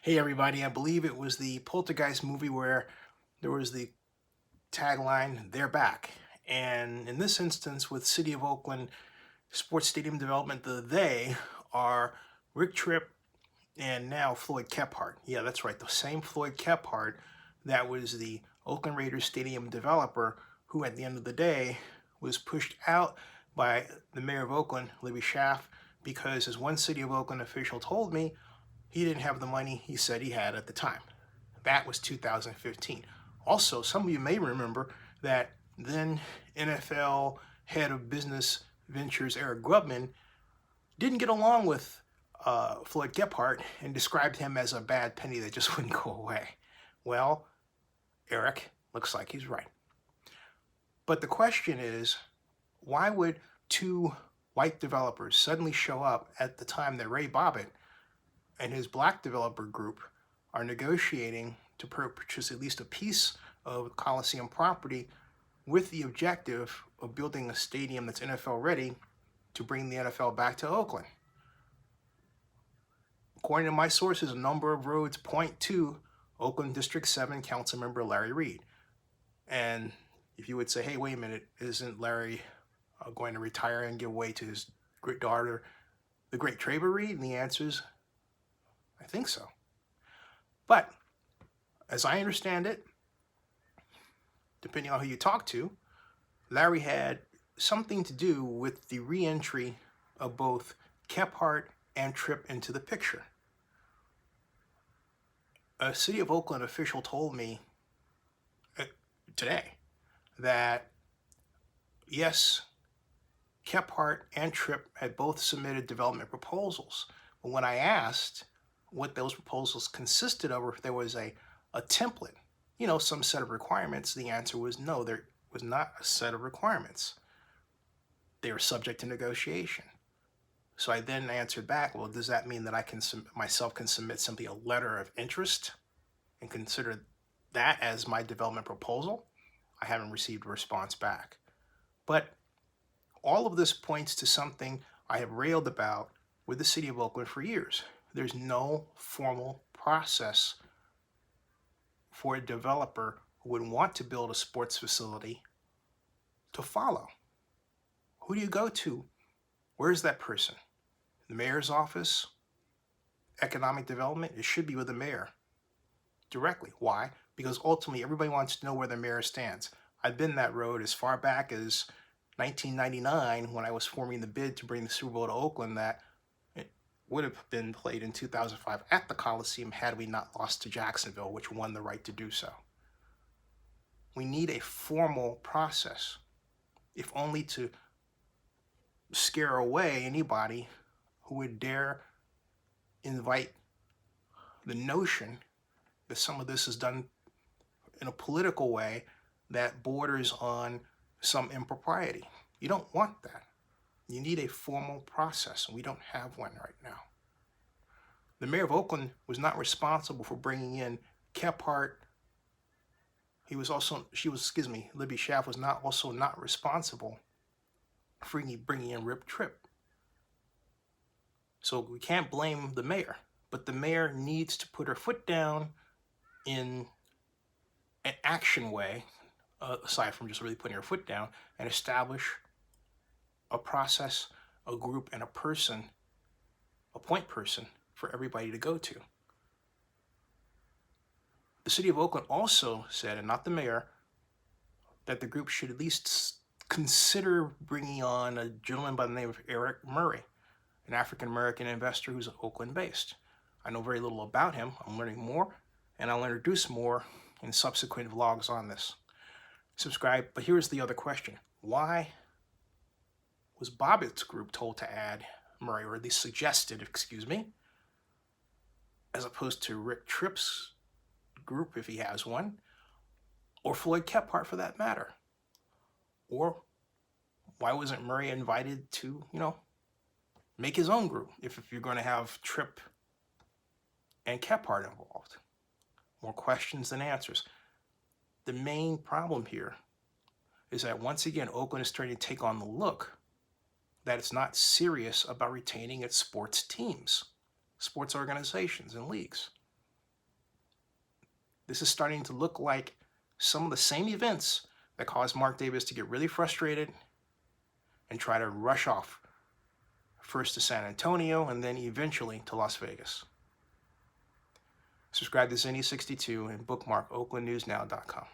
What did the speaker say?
Hey everybody, I believe it was the Poltergeist movie where there was the tagline, "They're back." And in this instance, with City of Oakland Sports Stadium Development, the they are Rick Tripp and now Floyd Kephart. Yeah, that's right, the same Floyd Kephart that was the Oakland Raiders stadium developer who at the end of the day was pushed out by the Mayor of Oakland, Libby Schaaf, because as one City of Oakland official told me, he didn't have the money he said he had at the time. That was 2015. Also, some of you may remember that then NFL head of business ventures Eric Grubman didn't get along with Floyd Kephart and described him as a bad penny that just wouldn't go away. Well, Eric looks like he's right. But the question is, why would two white developers suddenly show up at the time that Ray Bobbitt and his black developer group are negotiating to purchase at least a piece of Coliseum property with the objective of building a stadium that's NFL ready to bring the NFL back to Oakland? According to my sources, a number of roads point to Oakland District 7 Councilmember Larry Reid. And if you would say, hey, wait a minute, isn't Larry going to retire and give way to his great daughter, the great Traver Reid? And the answer is, I think so. But as I understand it, depending on who you talk to, Larry had something to do with the re-entry of both Kephart and Tripp into the picture. A City of Oakland official told me today that yes, Kephart and Tripp had both submitted development proposals. But when I asked what those proposals consisted of, or if there was a template, some set of requirements, the answer was no, there was not a set of requirements. They were subject to negotiation. So I then answered back, well, does that mean that I can myself can submit simply a letter of interest and consider that as my development proposal? I haven't received a response back. But all of this points to something I have railed about with the City of Oakland for years. There's no formal process for a developer who would want to build a sports facility to follow. Who do you go to? Where's that person? The mayor's office? Economic development? It should be with the mayor directly. Why? Because ultimately everybody wants to know where the mayor stands. I've been that road as far back as 1999 when I was forming the bid to bring the Super Bowl to Oakland that it would have been played in 2005 at the Coliseum had we not lost to Jacksonville, which won the right to do so. We need a formal process, if only to scare away anybody who would dare invite the notion that some of this is done in a political way that borders on some impropriety. You don't want that. You need a formal process, and we don't have one right now. The Mayor of Oakland was not responsible for bringing in Kephart. Libby Schaaf was not responsible for bringing in Rip Tripp. So we can't blame the mayor, but the mayor needs to put her foot down in an action way, aside from just really putting her foot down, and establish a process, a group, and a point person for everybody to go to. The City of Oakland also said, and not the mayor, that the group should at least consider bringing on a gentleman by the name of Eric Murray, an African-American investor who's Oakland-based. I know very little about him. I'm learning more, and I'll introduce more in subsequent vlogs on this. Subscribe, but here's the other question. Why was Bobbitt's group told to add Murray, or at least suggested, as opposed to Rick Tripp's group, if he has one, or Floyd Kephart for that matter? Or why wasn't Murray invited to, make his own group if you're going to have Tripp and Kephart involved? More questions than answers. The main problem here is that once again, Oakland is starting to take on the look that it's not serious about retaining its sports teams, sports organizations, and leagues. This is starting to look like some of the same events that caused Mark Davis to get really frustrated and try to rush off, first to San Antonio and then eventually to Las Vegas. Subscribe to Zinni62 and bookmark oaklandnewsnow.com.